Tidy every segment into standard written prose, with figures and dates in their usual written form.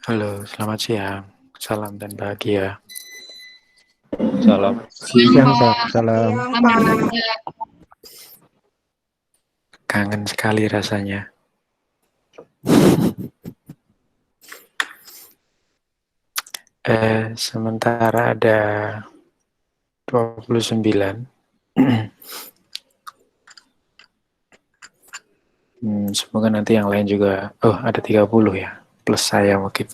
Halo, selamat siang. Salam dan bahagia. Salam. Siang, Pak. Salam. Kangen sekali rasanya. Sementara ada 29. Semoga nanti yang lain juga. Oh, ada 30 ya. Plus saya mungkin.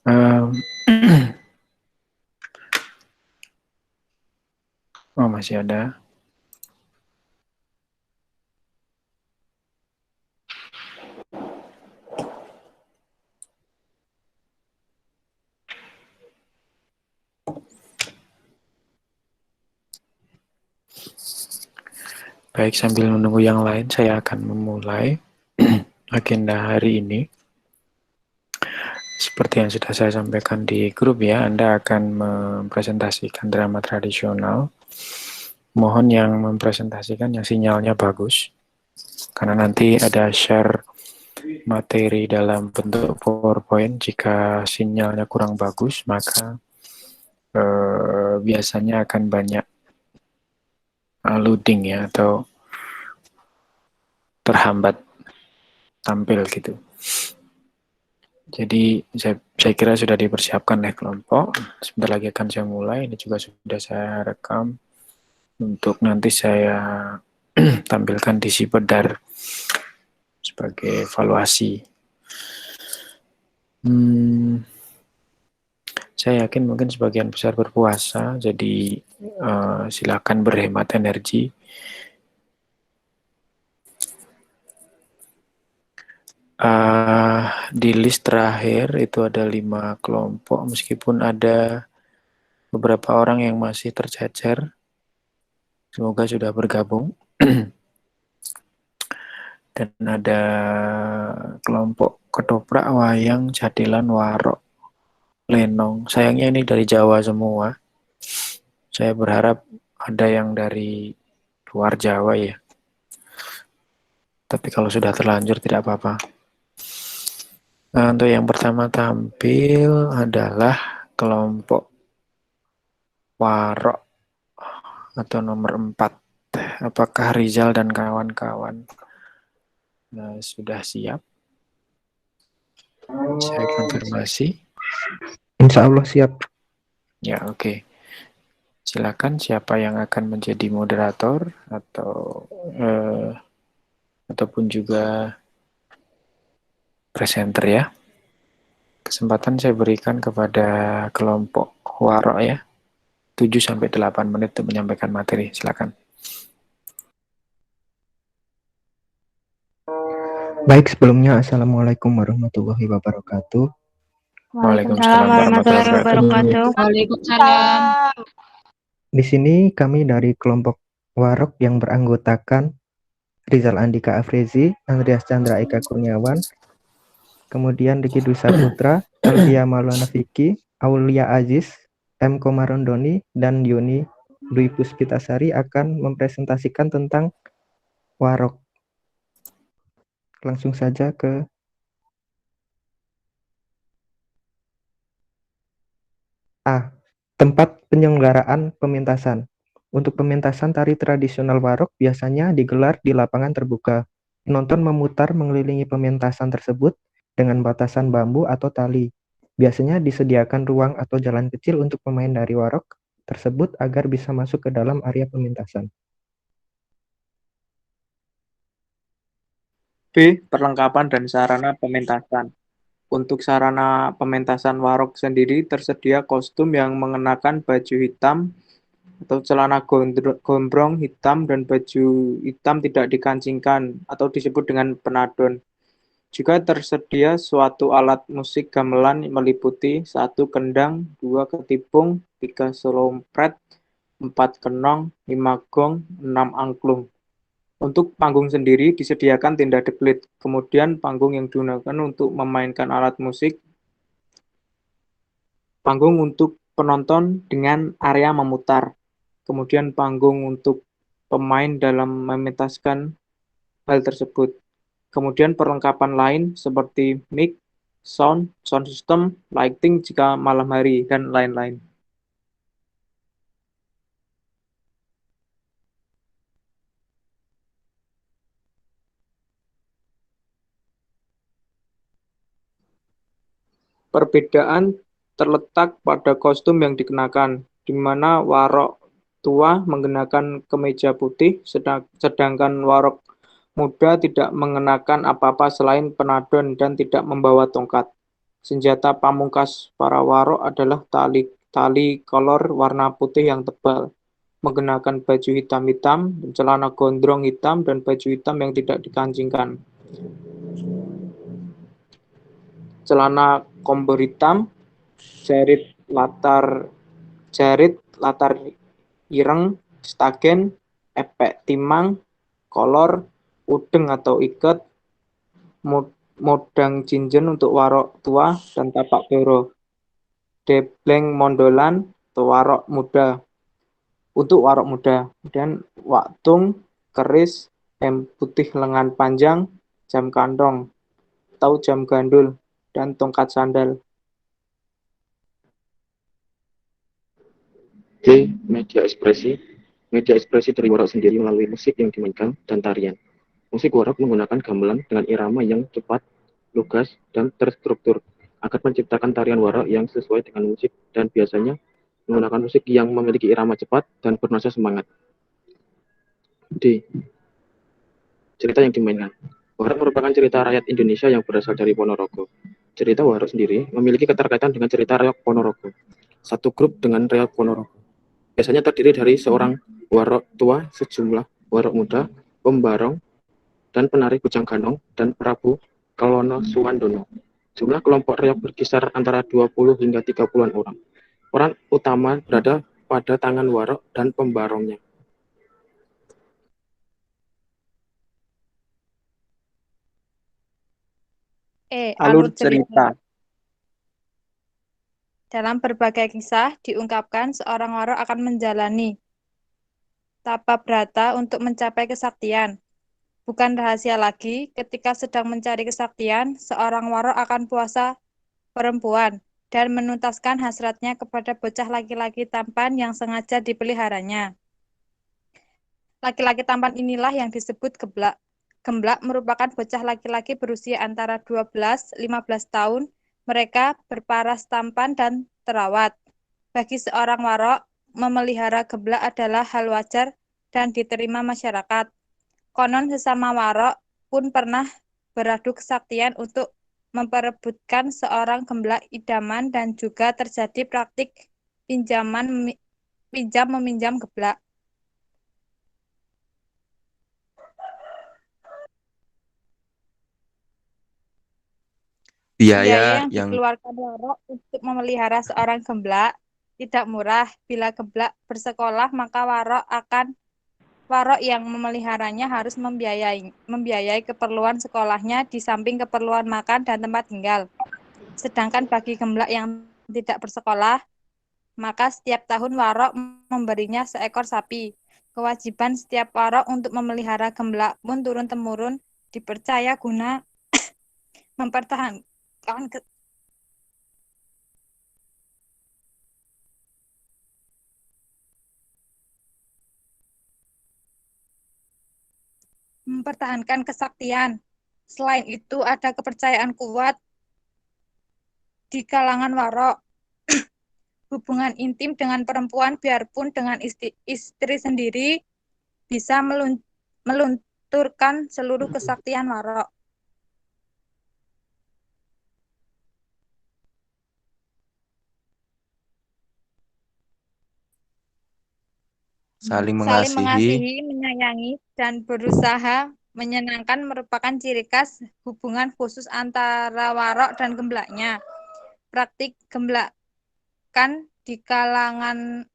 Um, oh, masih ada. Baik, sambil menunggu yang lain, saya akan memulai agenda hari ini. Seperti yang sudah saya sampaikan di grup ya, Anda akan mempresentasikan drama tradisional. Mohon yang mempresentasikan yang sinyalnya bagus, karena nanti ada share materi dalam bentuk PowerPoint. Jika sinyalnya kurang bagus, maka biasanya akan banyak loading ya, atau terhambat tampil gitu. Jadi saya kira sudah dipersiapkan oleh kelompok. Sebentar lagi akan saya mulai. Ini juga sudah saya rekam untuk nanti saya tampilkan di Sipedar sebagai evaluasi. Saya yakin mungkin sebagian besar berpuasa, jadi silakan berhemat energi. Di list terakhir itu ada 5 kelompok, meskipun ada beberapa orang yang masih tercecer. Semoga sudah bergabung. Dan ada kelompok ketoprak, wayang, jadilan, warok, lenong. Sayangnya ini dari Jawa semua. Saya berharap ada yang dari luar Jawa ya. Tapi kalau sudah terlanjur tidak apa-apa. Nah, untuk yang pertama tampil adalah kelompok warok atau nomor 4. Apakah Rizal dan kawan-kawan sudah siap? Saya konfirmasi. Insya Allah siap. Ya, oke. Silakan siapa yang akan menjadi moderator ataupun juga presenter ya. Kesempatan saya berikan kepada kelompok warok ya. 7-8 menit untuk menyampaikan materi. Silakan. Baik, sebelumnya Assalamualaikum warahmatullahi wabarakatuh. Waalaikumsalam warahmatullahi wabarakatuh. Waalaikumsalam. Di sini kami dari kelompok Warok yang beranggotakan Rizal Andika Afrizi, Andreas Chandra Eka Kurniawan, kemudian Riki Dwi Saputra, Alvia Maulana Vicky, Aulia Aziz, M. Komarondoni, dan Yuni Dwi Puspitasari akan mempresentasikan tentang Warok. Langsung saja ke A. Tempat penyelenggaraan pementasan. Untuk pementasan tari tradisional Warok biasanya digelar di lapangan terbuka. Penonton memutar mengelilingi pementasan tersebut dengan batasan bambu atau tali. Biasanya disediakan ruang atau jalan kecil untuk pemain dari Warok tersebut agar bisa masuk ke dalam area pementasan. B. Perlengkapan dan sarana pementasan. Untuk sarana pementasan warok sendiri tersedia kostum yang mengenakan baju hitam atau celana gombrong hitam dan baju hitam tidak dikancingkan atau disebut dengan penadon. Juga tersedia suatu alat musik gamelan meliputi 1 kendang, 2 ketipung, 3 solompret, 4 kenong, 5 gong, 6 angklung. Untuk panggung sendiri disediakan tenda deplit, kemudian panggung yang digunakan untuk memainkan alat musik, panggung untuk penonton dengan area memutar, kemudian panggung untuk pemain dalam mementaskan hal tersebut. Kemudian perlengkapan lain seperti mic, sound system, lighting jika malam hari, dan lain-lain. Perbedaan terletak pada kostum yang dikenakan, di mana warok tua mengenakan kemeja putih, sedangkan warok muda tidak mengenakan apa-apa selain penadon dan tidak membawa tongkat. Senjata pamungkas para warok adalah tali kolor warna putih yang tebal, mengenakan baju hitam-hitam, celana gondrong hitam, dan baju hitam yang tidak dikancingkan. Celana kompor hitam, jarit latar ireng, stagen, epek timang, kolor, udeng atau iket, modang jinjen untuk warok tua, dan tapak doro. Debleng mondolan atau warok muda untuk warok muda. Kemudian waktung, keris, putih lengan panjang, jam kantong atau jam gandul, dan tongkat sandal. D. Media ekspresi. Media ekspresi dari warok sendiri melalui musik yang dimainkan dan tarian. Musik warok menggunakan gamelan dengan irama yang cepat, lugas, dan terstruktur agar menciptakan tarian warok yang sesuai dengan musik dan biasanya menggunakan musik yang memiliki irama cepat dan bernada semangat. D. Cerita yang dimainkan. Warok merupakan cerita rakyat Indonesia yang berasal dari Ponorogo. Cerita warok sendiri memiliki keterkaitan dengan cerita reok Ponorogo. Satu grup dengan reok Ponorogo. Biasanya terdiri dari seorang warok tua, sejumlah warok muda, pembarong, dan penari Kujang Ganong, dan Prabu Kelono Suwandono. Jumlah kelompok reok berkisar antara 20 hingga 30-an orang. Peran utama berada pada tangan warok dan pembarongnya. Alur cerita. Dalam berbagai kisah diungkapkan seorang warok akan menjalani tapa brata untuk mencapai kesaktian. Bukan rahasia lagi, ketika sedang mencari kesaktian, seorang warok akan puasa perempuan dan menuntaskan hasratnya kepada bocah laki-laki tampan yang sengaja dipeliharanya. Laki-laki tampan inilah yang disebut geblak. Gemblak merupakan bocah laki-laki berusia antara 12-15 tahun. Mereka berparas tampan dan terawat. Bagi seorang warok, memelihara geblak adalah hal wajar dan diterima masyarakat. Konon sesama warok pun pernah beradu kesaktian untuk memperebutkan seorang gemblak idaman dan juga terjadi praktik pinjam-meminjam geblak. Biaya yang dikeluarkan warok untuk memelihara seorang gemblak tidak murah. Bila geblak bersekolah, maka warok yang memeliharanya harus membiayai keperluan sekolahnya di samping keperluan makan dan tempat tinggal. Sedangkan bagi gemblak yang tidak bersekolah, maka setiap tahun warok memberinya seekor sapi. Kewajiban setiap warok untuk memelihara gemblak pun turun-temurun dipercaya guna mempertahankan kesaktian. Selain itu ada kepercayaan kuat di kalangan warok. Hubungan intim dengan perempuan biarpun dengan istri sendiri bisa melunturkan seluruh kesaktian warok. Saling Saling mengasihi, mengasihi, menyayangi, dan berusaha menyenangkan merupakan ciri khas hubungan khusus antara warok dan gemblaknya. Praktik gemblakan di kalangan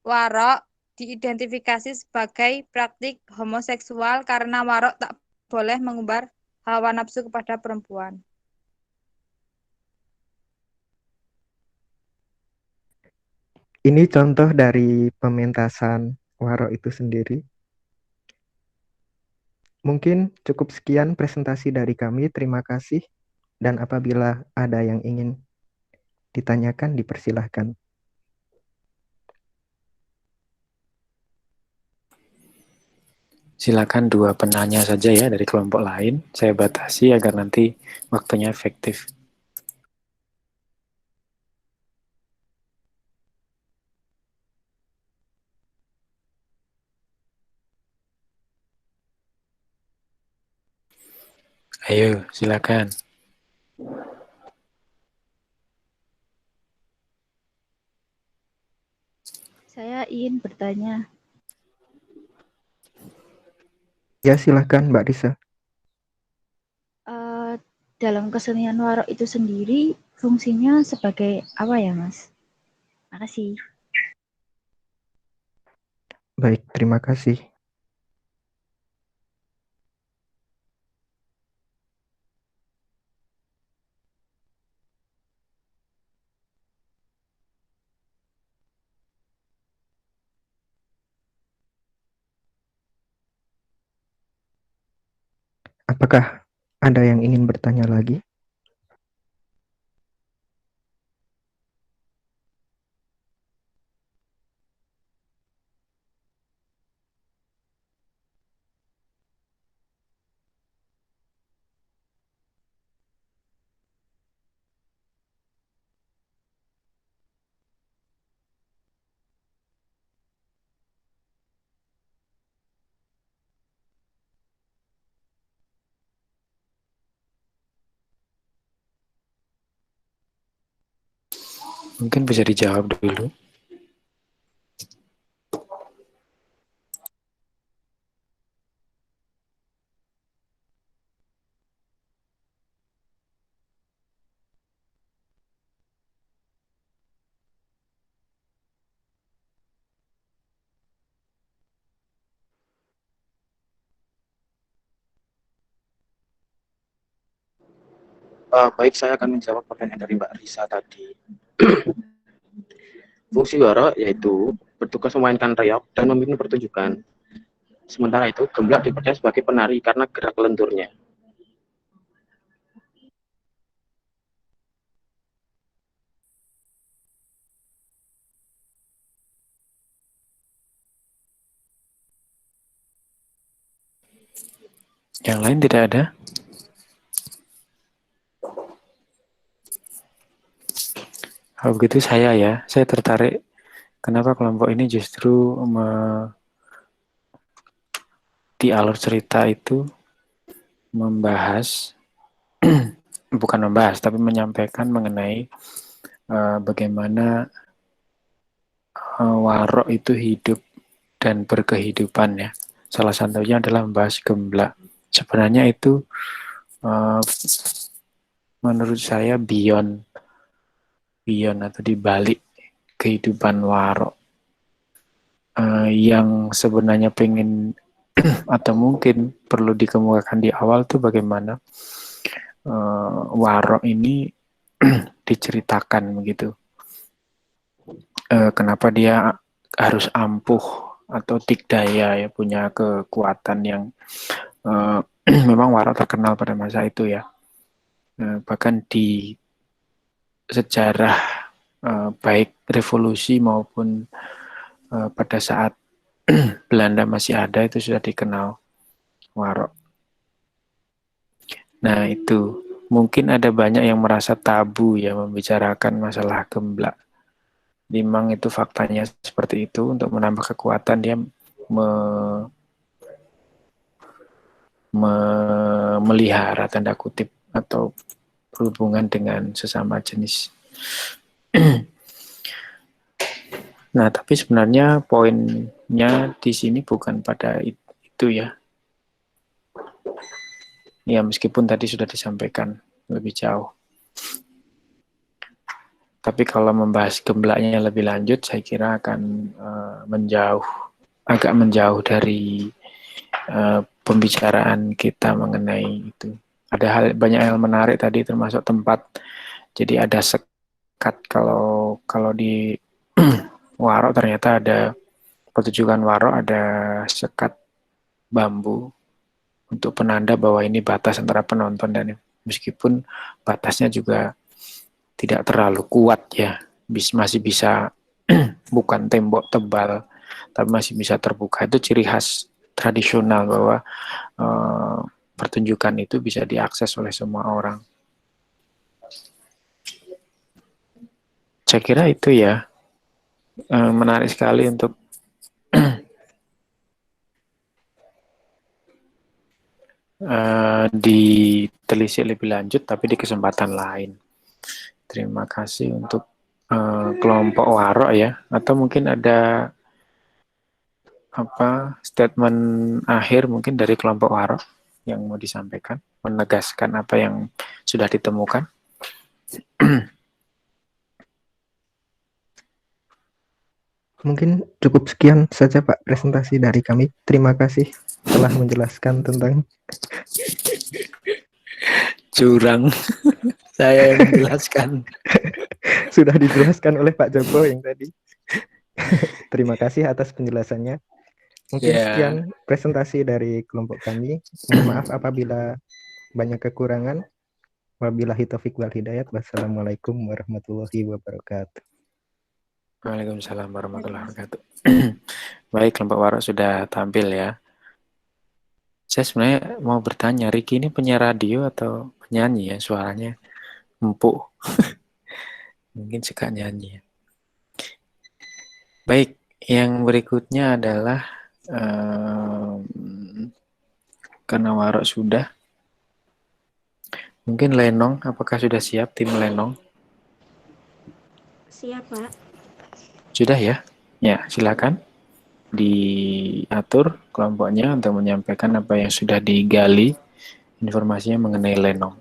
warok diidentifikasi sebagai praktik homoseksual karena warok tak boleh mengumbar hawa nafsu kepada perempuan. Ini contoh dari pementasan warok itu sendiri. Mungkin cukup sekian presentasi dari kami. Terima kasih. Dan apabila ada yang ingin ditanyakan, dipersilahkan. Silakan dua penanya saja ya dari kelompok lain. Saya batasi agar nanti waktunya efektif. Ayo, silakan. Saya ingin bertanya. Ya, silahkan Mbak Risa. Dalam kesenian warok itu sendiri, fungsinya sebagai apa ya, Mas? Makasih. Baik, terima kasih. Apakah ada yang ingin bertanya lagi? Mungkin bisa dijawab dulu. Baik, saya akan menjawab pertanyaan dari Mbak Risa tadi. Fungsi warok yaitu bertugas memainkan reog dan memimpin pertunjukan. Sementara itu, gemblak dipercaya sebagai penari karena gerak lenturnya. Yang lain tidak ada? Kalau begitu saya tertarik kenapa kelompok ini justru di alur cerita itu membahas, bukan membahas, tapi menyampaikan mengenai bagaimana warok itu hidup dan berkehidupan ya. Salah satunya adalah membahas gemblak. Sebenarnya itu menurut saya beyond atau dibalik kehidupan warok yang sebenarnya pengen atau mungkin perlu dikemukakan di awal tuh bagaimana warok ini diceritakan begitu. Kenapa dia harus ampuh atau dikdaya ya, punya kekuatan yang memang warok terkenal pada masa itu ya. Bahkan di sejarah baik revolusi maupun pada saat Belanda masih ada itu sudah dikenal warok. Nah itu mungkin ada banyak yang merasa tabu ya membicarakan masalah gemblak. Memang itu faktanya seperti itu. Untuk menambah kekuatan dia melihara tanda kutip atau berhubungan dengan sesama jenis. Nah, tapi sebenarnya poinnya di sini bukan pada itu ya. Ya, meskipun tadi sudah disampaikan lebih jauh. Tapi kalau membahas gemblaknya lebih lanjut, saya kira akan menjauh agak menjauh dari pembicaraan kita mengenai itu. Ada banyak hal menarik tadi, termasuk tempat. Jadi ada sekat, kalau di Waro ternyata ada pertunjukan Waro, ada sekat bambu untuk penanda bahwa ini batas antara penonton, dan meskipun batasnya juga tidak terlalu kuat ya, masih bisa bukan tembok tebal, tapi masih bisa terbuka. Itu ciri khas tradisional bahwa pertunjukan itu bisa diakses oleh semua orang. Saya kira itu ya, menarik sekali untuk ditelisik lebih lanjut, tapi di kesempatan lain. Terima kasih untuk kelompok Waro ya. Atau mungkin ada statement akhir mungkin dari kelompok Waro yang mau disampaikan, menegaskan apa yang sudah ditemukan. Mungkin cukup sekian saja Pak presentasi dari kami. Terima kasih telah menjelaskan tentang Curang. Saya yang menjelaskan. sudah dijelaskan oleh Pak Joko yang tadi. Terima kasih atas penjelasannya. Mungkin sekian presentasi dari kelompok kami. Mohon maaf apabila banyak kekurangan. Wabillahi taufiq wal hidayat. Wassalamualaikum warahmatullahi wabarakatuh. Waalaikumsalam warahmatullahi wabarakatuh. Baik, kelompok Waro sudah tampil ya. Saya sebenarnya mau bertanya, Riki ini penyiar radio atau penyanyi ya? Suaranya empuk. Mungkin suka nyanyi ya. Baik, yang berikutnya adalah karena Waro sudah. Mungkin Lenong, apakah sudah siap tim Lenong? Siap, Pak. Sudah ya? Ya, silakan diatur kelompoknya untuk menyampaikan apa yang sudah digali informasinya mengenai Lenong.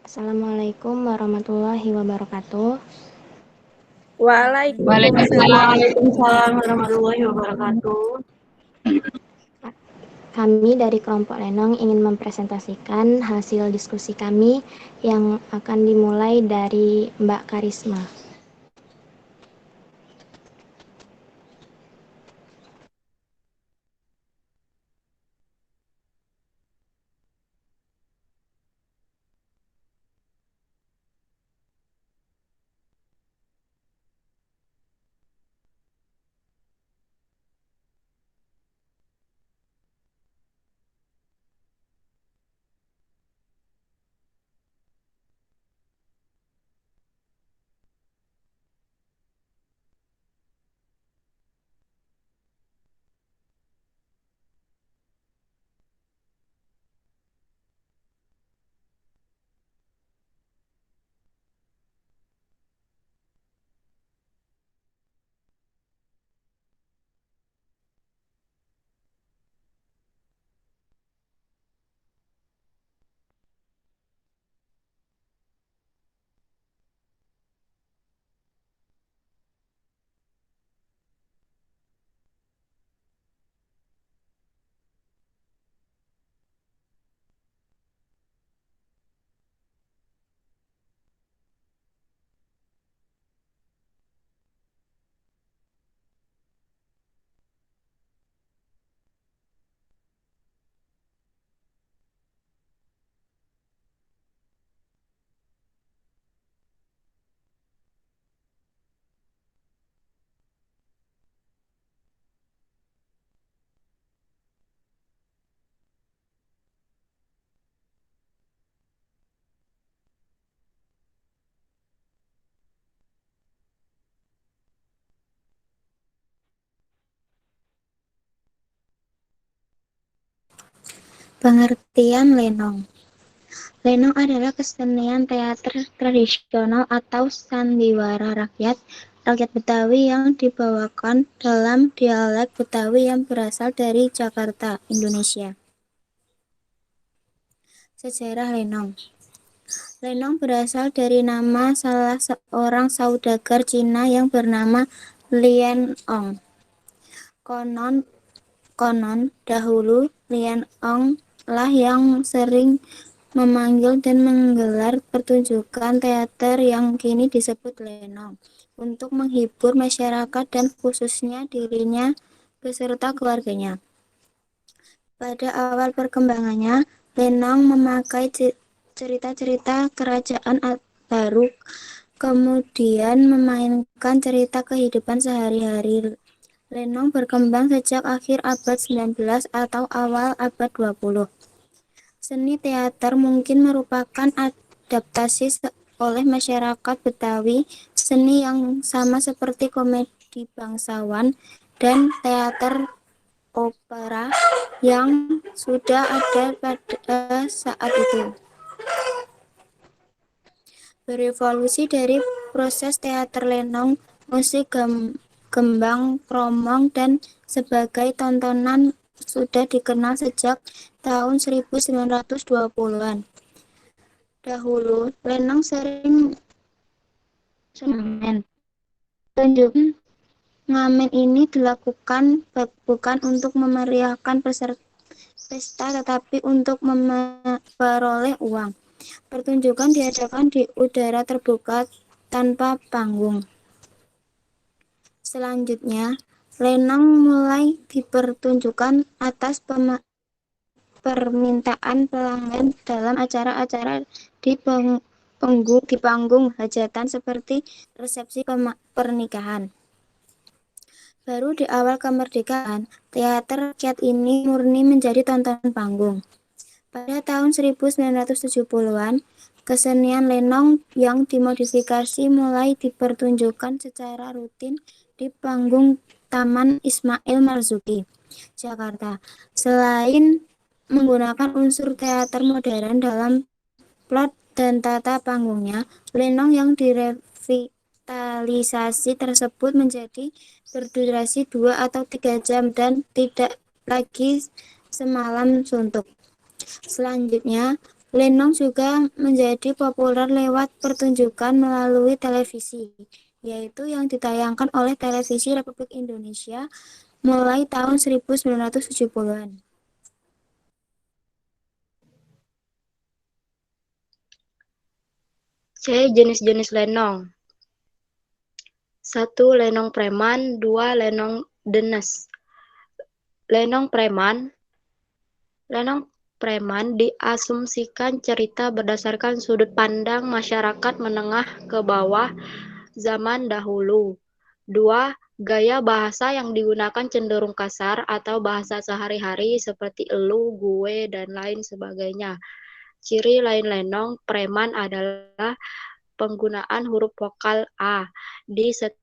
Assalamualaikum warahmatullahi wabarakatuh. Waalaikumsalam warahmatullahi wabarakatuh. Kami dari kelompok Lenong ingin mempresentasikan hasil diskusi kami yang akan dimulai dari Mbak Karisma. Pengertian Lenong. Lenong adalah kesenian teater tradisional atau sandiwara rakyat Betawi yang dibawakan dalam dialek Betawi yang berasal dari Jakarta, Indonesia. Sejarah Lenong. Lenong berasal dari nama salah seorang saudagar Cina yang bernama Lian Ong. Konon dahulu Lian Ong lah yang sering memanggil dan menggelar pertunjukan teater yang kini disebut lenong untuk menghibur masyarakat dan khususnya dirinya beserta keluarganya. Pada awal perkembangannya, lenong memakai cerita-cerita kerajaan baru, kemudian memainkan cerita kehidupan sehari-hari. Lenong berkembang sejak akhir abad 19 atau awal abad 20. Seni teater mungkin merupakan adaptasi oleh masyarakat Betawi, seni yang sama seperti komedi bangsawan dan teater opera yang sudah ada pada saat itu. Berevolusi dari proses teater lenong, musik gembang kromong dan sebagai tontonan sudah dikenal sejak tahun 1920-an. Dahulu, lenong sering ngamen. Tunjukan ngamen ini dilakukan bukan untuk memeriahkan pesta, tetapi untuk memperoleh uang. Pertunjukan diadakan di udara terbuka tanpa panggung. Selanjutnya, lenong mulai dipertunjukkan atas permintaan pelanggan dalam acara-acara di panggung hajatan seperti resepsi pernikahan. Baru di awal kemerdekaan, teater rakyat ini murni menjadi tontonan panggung. Pada tahun 1970-an, kesenian lenong yang dimodifikasi mulai dipertunjukkan secara rutin di panggung Taman Ismail Marzuki, Jakarta. Selain menggunakan unsur teater modern dalam plot dan tata panggungnya, lenong yang direvitalisasi tersebut menjadi berdurasi 2 atau 3 jam dan tidak lagi semalam suntuk. Selanjutnya, lenong juga menjadi populer lewat pertunjukan melalui televisi, yaitu yang ditayangkan oleh Televisi Republik Indonesia mulai tahun 1970-an. C. Jenis-jenis lenong. 1. Lenong preman. 2. Lenong denes. Lenong preman diasumsikan cerita berdasarkan sudut pandang masyarakat menengah ke bawah zaman dahulu. 2. Gaya bahasa yang digunakan cenderung kasar atau bahasa sehari-hari seperti elu, gue, dan lain sebagainya. Ciri lain lenong preman adalah penggunaan huruf vokal A di setiap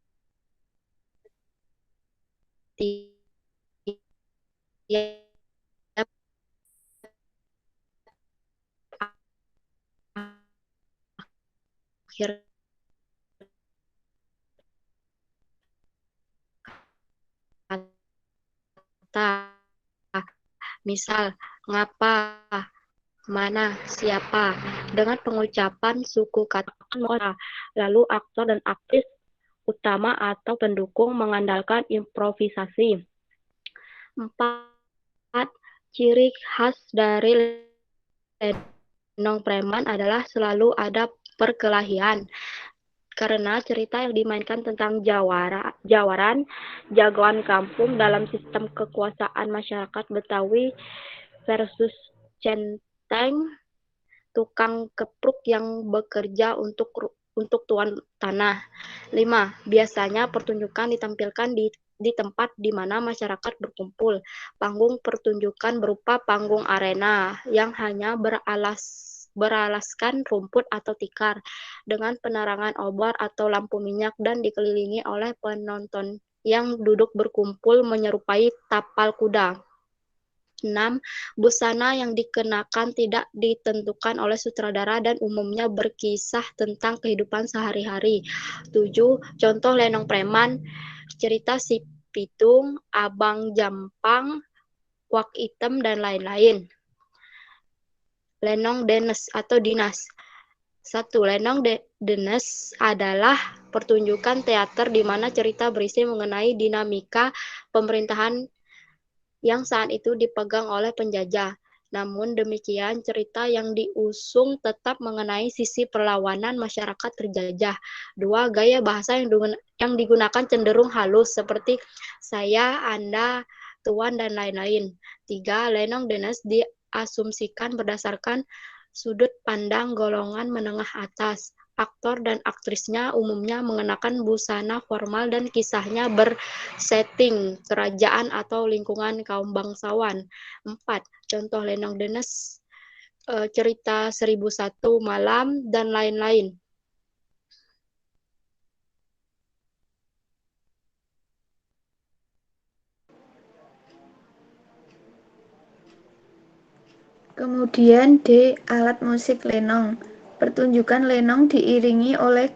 akhir kata. Misal, ngapa, mana, siapa, dengan pengucapan suku kata, lalu aktor dan aktris utama atau pendukung mengandalkan improvisasi. 4. Ciri khas dari lenong preman adalah selalu ada perkelahian, karena cerita yang dimainkan tentang jawaran, jagoan kampung dalam sistem kekuasaan masyarakat Betawi versus centeng, tukang kepruk yang bekerja untuk tuan tanah. 5. Biasanya pertunjukan ditampilkan di tempat di mana masyarakat berkumpul. Panggung pertunjukan berupa panggung arena yang hanya beralaskan rumput atau tikar dengan penerangan obor atau lampu minyak dan dikelilingi oleh penonton yang duduk berkumpul menyerupai tapal kuda. 6. Busana yang dikenakan tidak ditentukan oleh sutradara dan umumnya berkisah tentang kehidupan sehari-hari. 7. Contoh lenong preman, cerita Si Pitung, Abang Jampang, Wak Item, dan lain-lain. Lenong denes atau dinas. 1. Lenong Denes adalah pertunjukan teater di mana cerita berisi mengenai dinamika pemerintahan yang saat itu dipegang oleh penjajah. Namun demikian, cerita yang diusung tetap mengenai sisi perlawanan masyarakat terjajah. 2. Gaya bahasa yang digunakan cenderung halus seperti saya, Anda, Tuan, dan lain-lain. 3. Lenong Denes diasumsikan berdasarkan sudut pandang golongan menengah atas. Aktor dan aktrisnya umumnya mengenakan busana formal dan kisahnya bersetting kerajaan atau lingkungan kaum bangsawan. 4. Contoh Lenong Denes, cerita 1001 Malam, dan lain-lain. Kemudian D. Alat musik lenong. Pertunjukan lenong diiringi oleh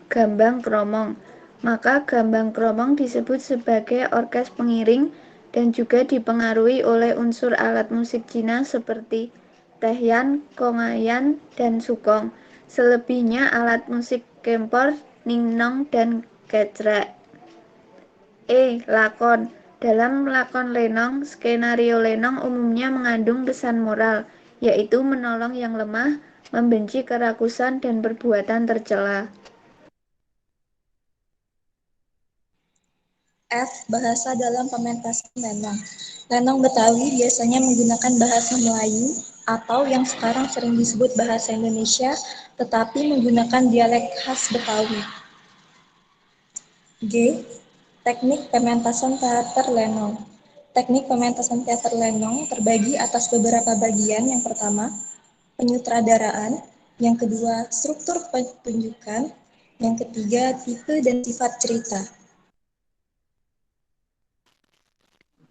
gambang kromong. Maka gambang kromong disebut sebagai orkes pengiring dan juga dipengaruhi oleh unsur alat musik Cina seperti tehyan, kongayan, dan sukong. Selebihnya alat musik kempor, ningnong, dan kecrek. Lakon. Dalam lakon lenong, skenario lenong umumnya mengandung pesan moral, yaitu menolong yang lemah, membenci kerakusan dan perbuatan tercela. F. Bahasa dalam pementasan lenong. Lenong Betawi biasanya menggunakan bahasa Melayu atau yang sekarang sering disebut bahasa Indonesia, tetapi menggunakan dialek khas Betawi. G. Teknik pementasan teater lenong. Teknik pementasan teater lenong terbagi atas beberapa bagian. Yang pertama, penyutradaraan. Yang kedua, struktur pertunjukan. Yang ketiga, tipe dan sifat cerita.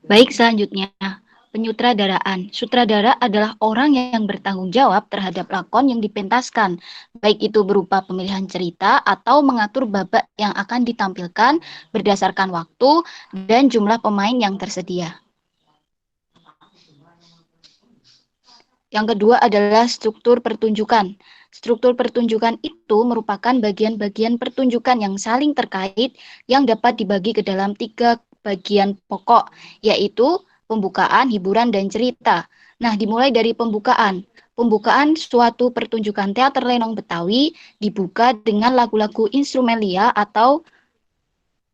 Baik, selanjutnya, penyutradaraan. Sutradara adalah orang yang bertanggung jawab terhadap lakon yang dipentaskan, baik itu berupa pemilihan cerita atau mengatur babak yang akan ditampilkan berdasarkan waktu dan jumlah pemain yang tersedia. Yang kedua adalah struktur pertunjukan. Struktur pertunjukan itu merupakan bagian-bagian pertunjukan yang saling terkait yang dapat dibagi ke dalam 3 bagian pokok, yaitu pembukaan, hiburan, dan cerita. Nah, dimulai dari pembukaan. Pembukaan suatu pertunjukan teater lenong Betawi dibuka dengan lagu-lagu instrumelia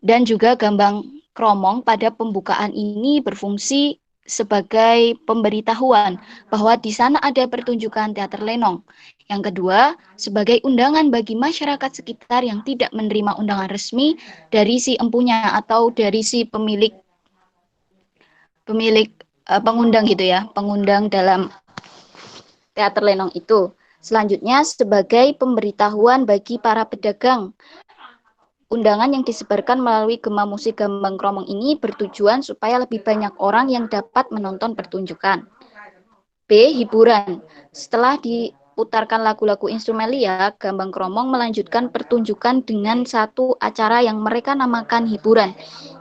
dan juga gambang kromong. Pada pembukaan ini berfungsi sebagai pemberitahuan bahwa di sana ada pertunjukan teater lenong. Yang kedua, sebagai undangan bagi masyarakat sekitar yang tidak menerima undangan resmi dari si empunya atau dari si pemilik pengundang gitu ya, pengundang dalam teater lenong itu. Selanjutnya, sebagai pemberitahuan bagi para pedagang. Undangan yang disebarkan melalui gema musik gambang kromong ini bertujuan supaya lebih banyak orang yang dapat menonton pertunjukan. B. Hiburan. Setelah diputarkan lagu-lagu instrumelia, gambang kromong melanjutkan pertunjukan dengan satu acara yang mereka namakan hiburan.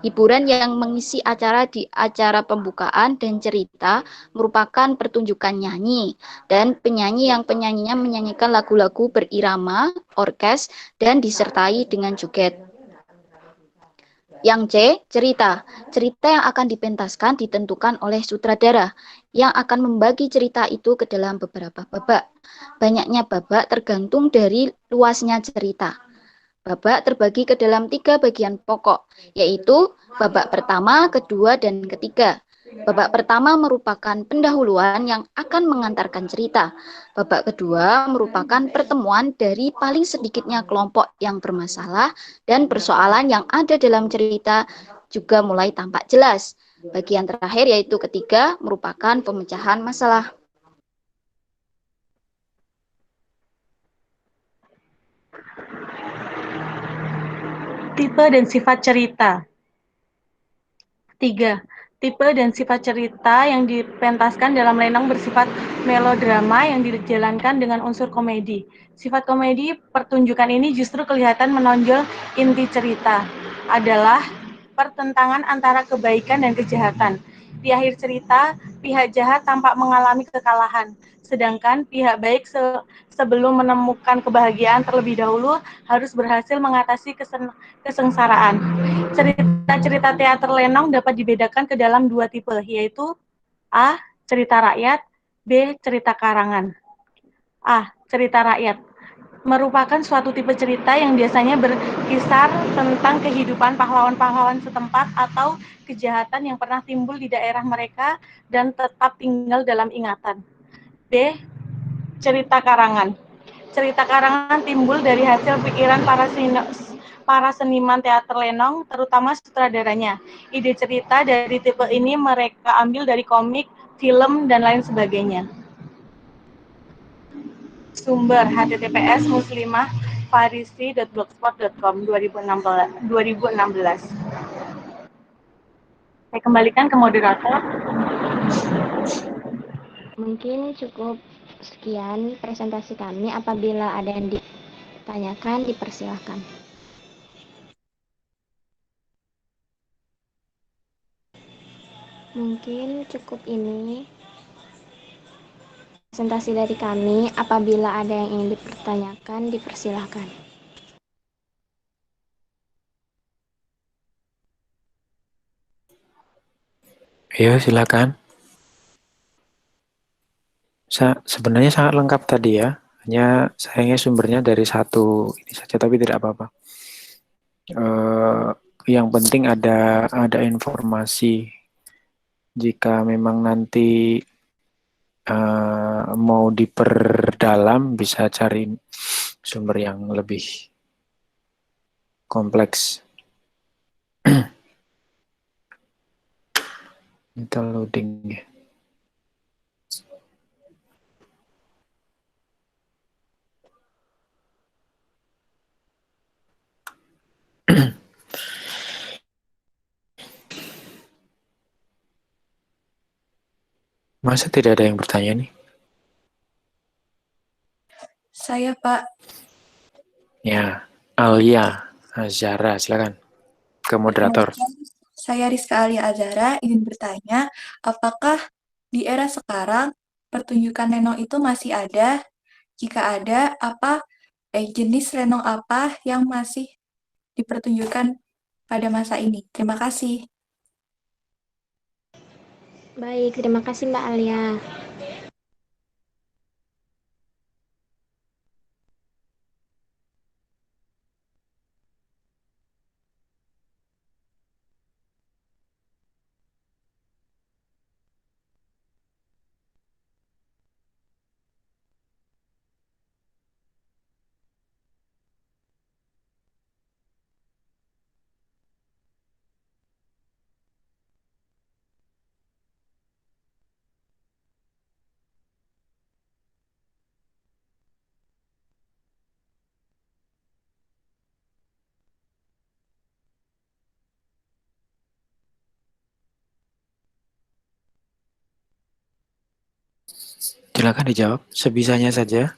Hiburan yang mengisi acara di acara pembukaan dan cerita merupakan pertunjukan nyanyi dan penyanyi yang penyanyinya menyanyikan lagu-lagu berirama, orkes, dan disertai dengan joget. Yang C, cerita. Cerita yang akan dipentaskan ditentukan oleh sutradara yang akan membagi cerita itu ke dalam beberapa babak. Banyaknya babak tergantung dari luasnya cerita. Babak terbagi ke dalam 3 bagian pokok, yaitu babak pertama, kedua, dan ketiga. Babak pertama merupakan pendahuluan yang akan mengantarkan cerita. Babak kedua merupakan pertemuan dari paling sedikitnya kelompok yang bermasalah dan persoalan yang ada dalam cerita juga mulai tampak jelas. Bagian terakhir yaitu ketiga merupakan pemecahan masalah. Tipe dan sifat cerita. 3. Tipe dan sifat cerita yang dipentaskan dalam lenong bersifat melodrama yang dijalankan dengan unsur komedi. Sifat komedi pertunjukan ini justru kelihatan menonjol. Inti cerita adalah pertentangan antara kebaikan dan kejahatan. Di akhir cerita, pihak jahat tampak mengalami kekalahan, sedangkan pihak baik sebelum menemukan kebahagiaan terlebih dahulu harus berhasil mengatasi kesengsaraan. Cerita-cerita teater lenong dapat dibedakan ke dalam dua tipe, yaitu A. Cerita rakyat, B. Cerita karangan. A. Cerita rakyat merupakan suatu tipe cerita yang biasanya berkisar tentang kehidupan pahlawan-pahlawan setempat atau kejahatan yang pernah timbul di daerah mereka dan tetap tinggal dalam ingatan. B. Cerita karangan. Cerita karangan timbul dari hasil pikiran para seniman teater lenong, terutama sutradaranya. Ide cerita dari tipe ini mereka ambil dari komik, film, dan lain sebagainya. Sumber https://muslimahfarisi.blogspot.com 2016. Saya kembalikan ke moderator. Mungkin cukup sekian presentasi kami. Apabila ada yang ditanyakan, dipersilahkan. Mungkin cukup ini presentasi dari kami. Apabila ada yang ingin dipertanyakan, dipersilahkan. Ayo silakan. Sebenarnya sangat lengkap tadi ya. Hanya sayangnya sumbernya dari satu ini saja, tapi tidak apa-apa. Yang penting ada informasi. Jika memang nanti mau diperdalam, bisa cari sumber yang lebih kompleks. Itu loading. Masa tidak ada yang bertanya nih? Saya, Pak. Ya, Alia Azara, silakan ke moderator. Saya Rizka Alia Azara ingin bertanya, apakah di era sekarang pertunjukan lenong itu masih ada? Jika ada, jenis lenong apa yang masih dipertunjukkan pada masa ini? Terima kasih. Baik, terima kasih Mbak Alia. Silakan dijawab sebisanya saja.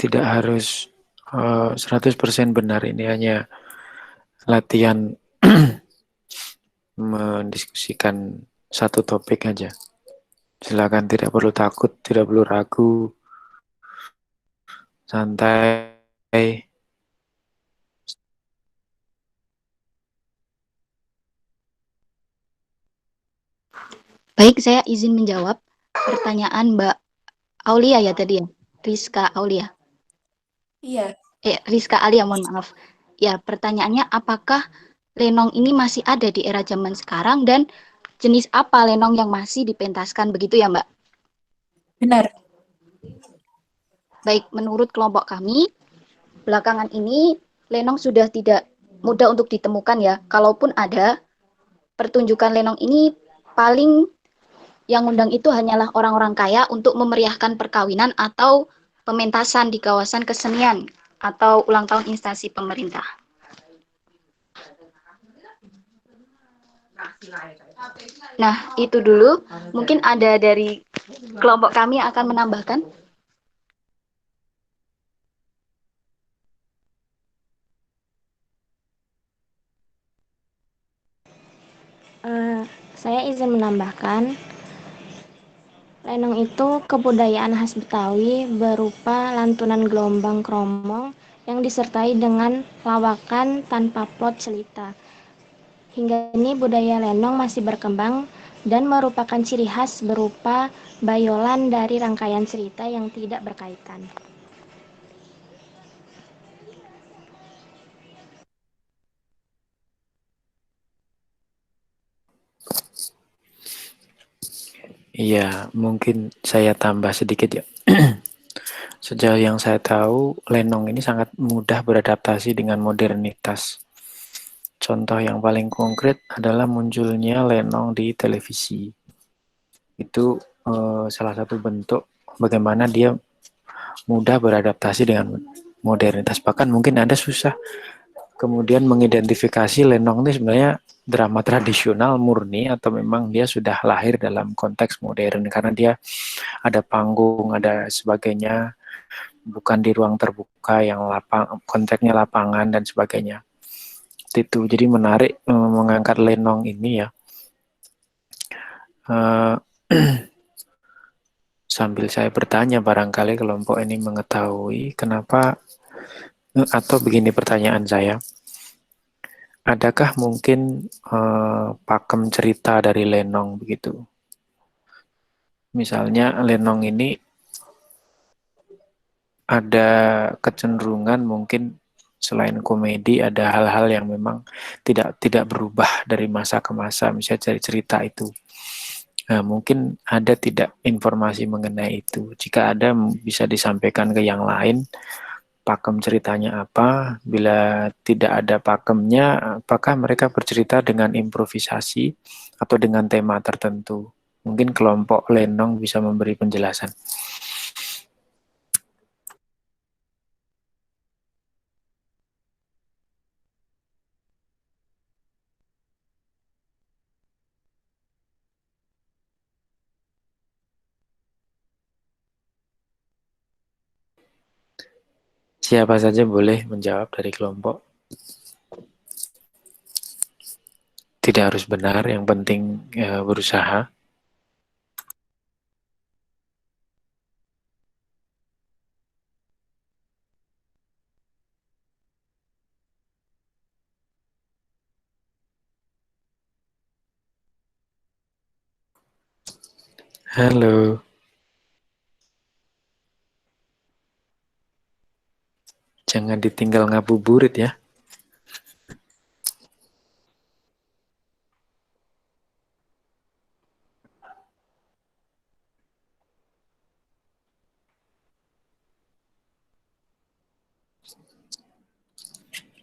Tidak harus 100% benar, ini hanya latihan mendiskusikan satu topik aja. Silakan, tidak perlu takut, tidak perlu ragu, santai. Baik, saya izin menjawab pertanyaan Mbak Aulia ya tadi ya, Rizka Aulia. Iya. Rizka Alia, mohon maaf. Ya, pertanyaannya apakah lenong ini masih ada di era zaman sekarang dan jenis apa lenong yang masih dipentaskan, begitu ya Mbak? Benar. Baik, menurut kelompok kami, belakangan ini lenong sudah tidak mudah untuk ditemukan ya. Kalaupun ada, pertunjukan lenong ini paling yang undang itu hanyalah orang-orang kaya untuk memeriahkan perkawinan atau pementasan di kawasan kesenian atau ulang tahun instansi pemerintah. Nah, itu dulu. Mungkin ada dari kelompok kami yang akan menambahkan. Saya izin menambahkan, lenong itu kebudayaan khas Betawi berupa lantunan gelombang kromong yang disertai dengan lawakan tanpa plot cerita. Hingga kini budaya lenong masih berkembang dan merupakan ciri khas berupa bayolan dari rangkaian cerita yang tidak berkaitan. Iya, mungkin saya tambah sedikit ya. Sejauh yang saya tahu, lenong ini sangat mudah beradaptasi dengan modernitas. Contoh yang paling konkret adalah munculnya lenong di televisi. Itu salah satu bentuk bagaimana dia mudah beradaptasi dengan modernitas. Bahkan mungkin Anda susah kemudian mengidentifikasi lenong ini sebenarnya drama tradisional murni atau memang dia sudah lahir dalam konteks modern karena dia ada panggung, ada sebagainya, bukan di ruang terbuka yang konteksnya lapangan dan sebagainya. Itu jadi menarik mengangkat lenong ini ya. Sambil saya bertanya, barangkali kelompok ini mengetahui kenapa, atau begini pertanyaan saya, adakah mungkin pakem cerita dari lenong begitu? Misalnya lenong ini ada kecenderungan mungkin selain komedi ada hal-hal yang memang tidak berubah dari masa ke masa, misalnya dari cerita itu. Nah, mungkin ada tidak informasi mengenai itu. Jika ada, bisa disampaikan ke yang lain. Pakem ceritanya apa? Bila tidak ada pakemnya, apakah mereka bercerita dengan improvisasi atau dengan tema tertentu? Mungkin kelompok lenong bisa memberi penjelasan. Siapa saja boleh menjawab dari kelompok. Tidak harus benar, yang penting berusaha. Halo. Jangan ditinggal ngabuburit ya.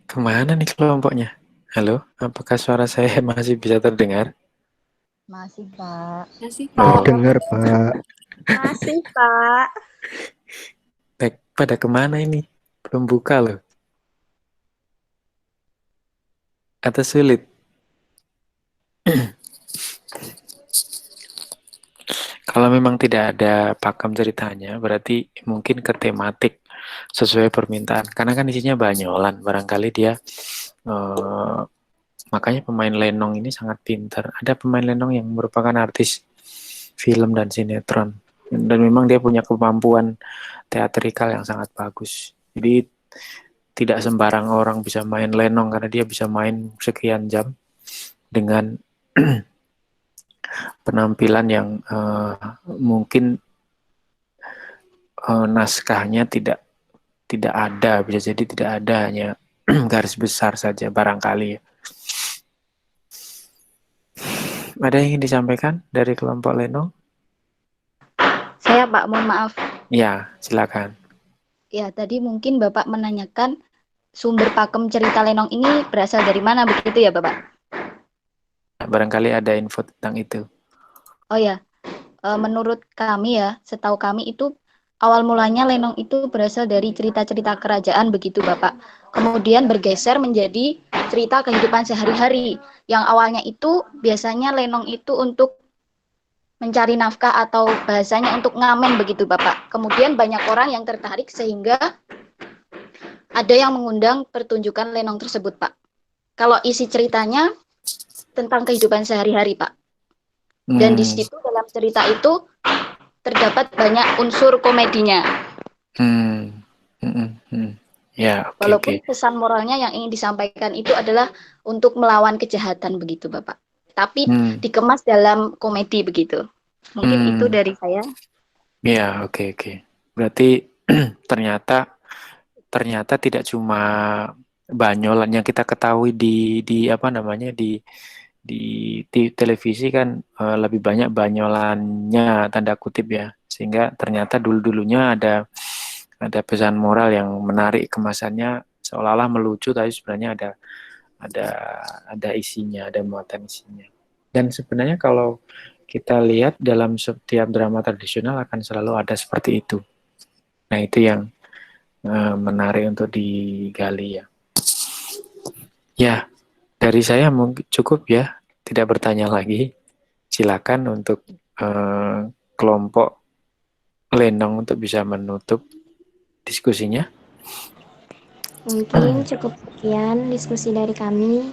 Kemana nih kelompoknya? Halo, apakah suara saya masih bisa terdengar? Masih, Pak. Masih, Oh. Pak. Dengar, Pak. Masih, Pak. Pada kemana ini? Belum buka loh. Atau sulit? Kalau memang tidak ada pakem ceritanya, berarti mungkin ke tematik sesuai permintaan. Karena kan isinya banyolan, barangkali dia makanya pemain lenong ini sangat pintar. Ada pemain lenong yang merupakan artis film dan sinetron. Dan memang dia punya kemampuan teatrikal yang sangat bagus. Jadi tidak sembarang orang bisa main lenong karena dia bisa main sekian jam dengan penampilan yang mungkin naskahnya tidak ada, bisa jadi tidak ada, hanya garis besar saja barangkali. Ada yang ingin disampaikan dari kelompok lenong? Saya, Pak, mohon maaf. Ya, silakan. Ya, tadi mungkin Bapak menanyakan sumber pakem cerita lenong ini berasal dari mana, begitu ya, Bapak? Barangkali ada info tentang itu. Oh ya, menurut kami ya, setahu kami itu awal mulanya lenong itu berasal dari cerita-cerita kerajaan, begitu Bapak. Kemudian bergeser menjadi cerita kehidupan sehari-hari. Yang awalnya itu biasanya lenong itu untuk mencari nafkah atau bahasanya untuk ngamen, begitu Bapak. Kemudian banyak orang yang tertarik sehingga ada yang mengundang pertunjukan lenong tersebut, Pak. Kalau isi ceritanya tentang kehidupan sehari-hari, Pak. Dan di situ dalam cerita itu terdapat banyak unsur komedinya. Ya, oke, Walaupun oke. pesan moralnya yang ingin disampaikan itu adalah untuk melawan kejahatan begitu, Bapak. Tapi dikemas dalam komedi begitu. Mungkin itu dari saya. Ya, oke, oke. Berarti ternyata tidak cuma banyolan yang kita ketahui di apa namanya di televisi kan lebih banyak banyolannya tanda kutip ya. Sehingga ternyata dulu-dulunya ada pesan moral yang menarik kemasannya seolah-olah melucu tapi sebenarnya ada ada isinya, ada muatan isinya. Dan sebenarnya kalau kita lihat dalam setiap drama tradisional akan selalu ada seperti itu. Nah, itu yang menarik untuk digali ya. Ya, dari saya mungkin cukup ya, tidak bertanya lagi. Silakan untuk kelompok Lenong untuk bisa menutup diskusinya. Mungkin cukup sekian diskusi dari kami.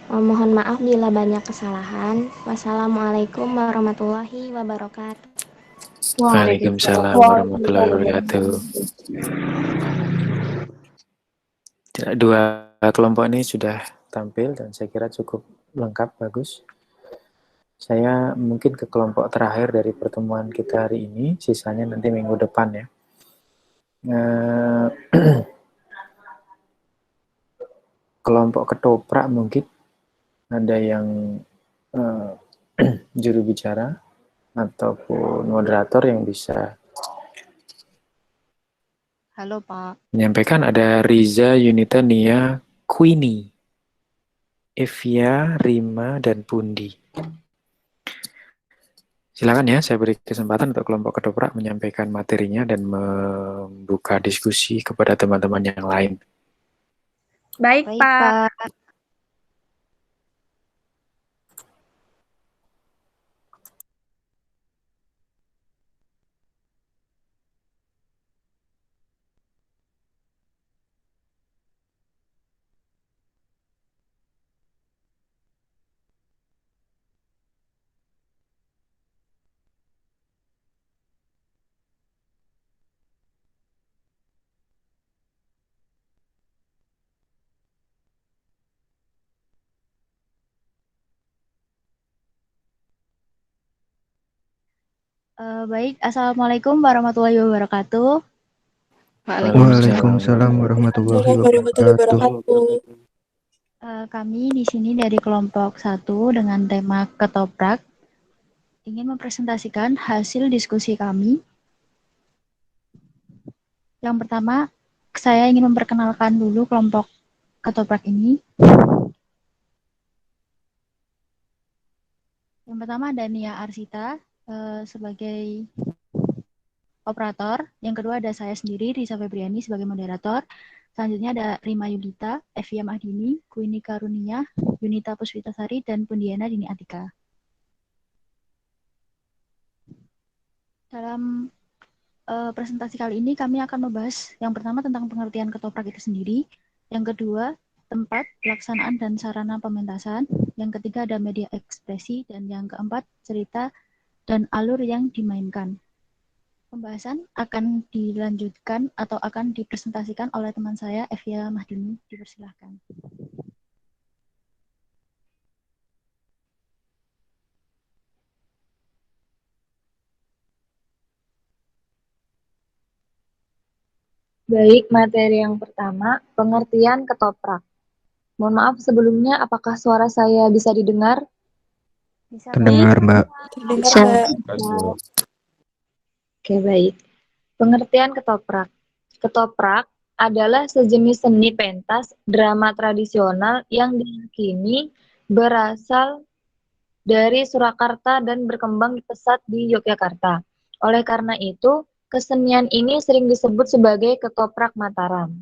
Mohon maaf bila banyak kesalahan. Wassalamualaikum warahmatullahi wabarakatuh. Waalaikumsalam warahmatullahi wabarakatuh. Dua kelompok ini sudah tampil dan saya kira cukup lengkap, bagus. Saya mungkin ke kelompok terakhir dari pertemuan kita hari ini, sisanya nanti minggu depan ya. Kelompok ketoprak mungkin ada yang juru bicara ataupun moderator yang bisa Halo, Pak. menyampaikan. Ada Riza, Yunita, Nia, Queenie, Evia, Rima, dan Pundi. Silakan ya, saya beri kesempatan untuk kelompok ketoprak menyampaikan materinya dan membuka diskusi kepada teman-teman yang lain. Baik, Pak. Baik, Assalamualaikum warahmatullahi wabarakatuh. Waalaikumsalam warahmatullahi wabarakatuh. Kami di sini dari kelompok 1 dengan tema ketoprak ingin mempresentasikan hasil diskusi kami. Yang pertama, saya ingin memperkenalkan dulu kelompok ketoprak ini. Yang pertama ada Nia Arsita sebagai operator. Yang kedua ada saya sendiri, Risa Febriani sebagai moderator. Selanjutnya ada Rima Yudita, Evia Mahdini, Queenie Karunia, Yunita Puspitasari, dan Pundiana Dini Atika. Dalam presentasi kali ini kami akan membahas yang pertama tentang pengertian ketoprak itu sendiri, yang kedua tempat, pelaksanaan, dan sarana pementasan, yang ketiga ada media ekspresi, dan yang keempat cerita dan alur yang dimainkan. Pembahasan akan dilanjutkan atau akan dipresentasikan oleh teman saya, Evia Mahdini. Dipersilahkan. Baik, materi yang pertama, pengertian ketoprak. Mohon maaf sebelumnya, apakah suara saya bisa didengar? Terdengar, Mbak. Terdengar, Mbak. Oke, baik. Pengertian ketoprak. Ketoprak adalah sejenis seni pentas drama tradisional yang diyakini berasal dari Surakarta dan berkembang pesat di Yogyakarta. Oleh karena itu, kesenian ini sering disebut sebagai ketoprak Mataram.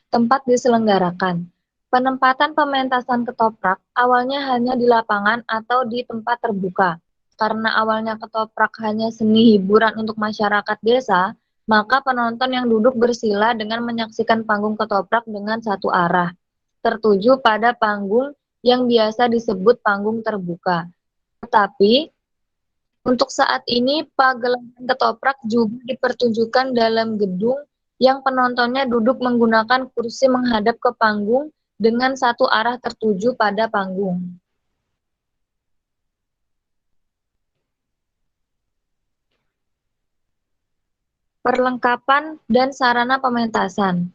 Tempat diselenggarakan. Penempatan pementasan ketoprak awalnya hanya di lapangan atau di tempat terbuka. Karena awalnya ketoprak hanya seni hiburan untuk masyarakat desa, maka penonton yang duduk bersila dengan menyaksikan panggung ketoprak dengan satu arah. tertuju pada panggung yang biasa disebut panggung terbuka. Tetapi untuk saat ini pagelaran ketoprak juga dipertunjukkan dalam gedung yang penontonnya duduk menggunakan kursi menghadap ke panggung dengan satu arah tertuju pada panggung. Perlengkapan dan sarana pementasan.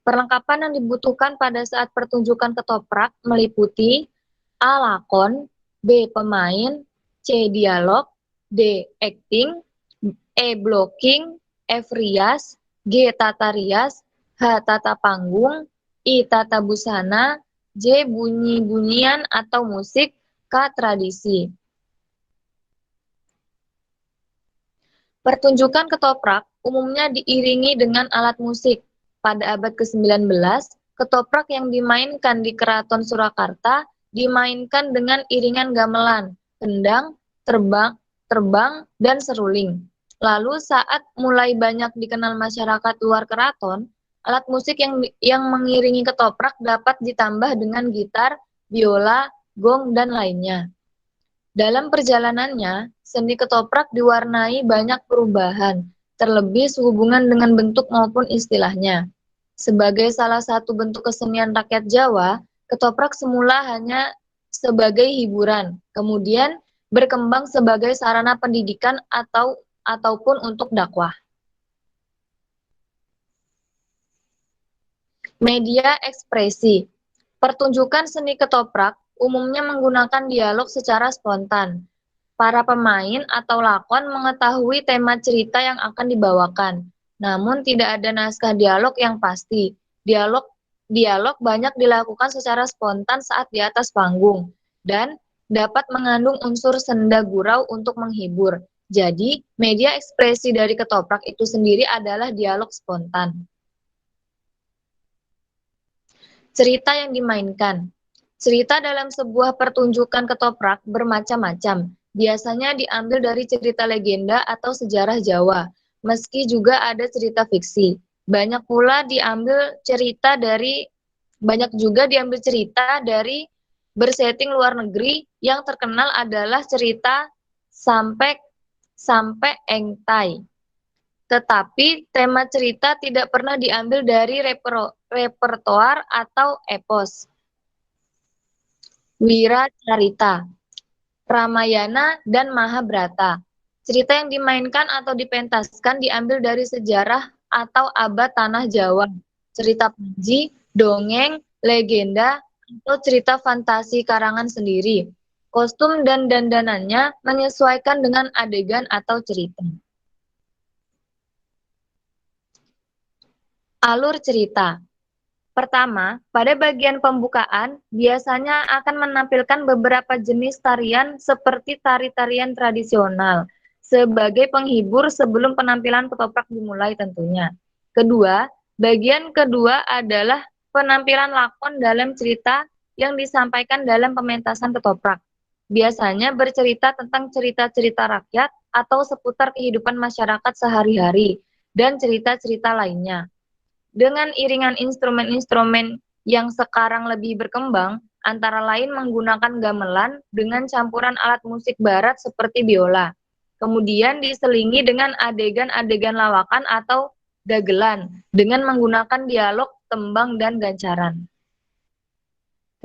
Perlengkapan yang dibutuhkan pada saat pertunjukan ketoprak meliputi A. Lakon, B. Pemain, C. Dialog, D. Acting, E. Blocking, F. Rias, G. Tata rias, H. Tata panggung, I. Tata busana, J. Bunyi-bunyian atau musik, K. Tradisi. Pertunjukan ketoprak umumnya diiringi dengan alat musik. Pada abad ke-19, ketoprak yang dimainkan di Keraton Surakarta dimainkan dengan iringan gamelan, kendang, terbang, dan seruling. Lalu saat mulai banyak dikenal masyarakat luar keraton, alat musik yang mengiringi ketoprak dapat ditambah dengan gitar, biola, gong, dan lainnya. Dalam perjalanannya, seni ketoprak diwarnai banyak perubahan, terlebih sehubungan dengan bentuk maupun istilahnya. Sebagai salah satu bentuk kesenian rakyat Jawa, ketoprak semula hanya sebagai hiburan, kemudian berkembang sebagai sarana pendidikan ataupun untuk dakwah. Media ekspresi. Pertunjukan seni ketoprak umumnya menggunakan dialog secara spontan. Para pemain atau lakon mengetahui tema cerita yang akan dibawakan, namun tidak ada naskah dialog yang pasti. Dialog banyak dilakukan secara spontan saat di atas panggung, dan dapat mengandung unsur senda gurau untuk menghibur. Jadi, media ekspresi dari ketoprak itu sendiri adalah dialog spontan. Cerita yang dimainkan. Cerita dalam sebuah pertunjukan ketoprak bermacam-macam. Biasanya diambil dari cerita legenda atau sejarah Jawa, meski juga ada cerita fiksi. Banyak juga diambil cerita dari bersetting luar negeri. Yang terkenal adalah cerita Sampai Engtai. Tetapi tema cerita tidak pernah diambil dari repertoar atau epos. Wiracarita, Ramayana, dan Mahabharata. Cerita yang dimainkan atau dipentaskan diambil dari sejarah atau abad tanah Jawa. Cerita Panji, dongeng, legenda, atau cerita fantasi karangan sendiri. Kostum dan dandanannya menyesuaikan dengan adegan atau cerita. Alur cerita. Pertama, pada bagian pembukaan, biasanya akan menampilkan beberapa jenis tarian seperti tari-tarian tradisional, sebagai penghibur sebelum penampilan ketoprak dimulai tentunya. Kedua, bagian kedua adalah penampilan lakon dalam cerita yang disampaikan dalam pementasan ketoprak. Biasanya bercerita tentang cerita-cerita rakyat atau seputar kehidupan masyarakat sehari-hari, dan cerita-cerita lainnya. Dengan iringan instrumen-instrumen yang sekarang lebih berkembang, antara lain menggunakan gamelan dengan campuran alat musik barat seperti biola. Kemudian diselingi dengan adegan-adegan lawakan atau dagelan dengan menggunakan dialog, tembang, dan gancaran.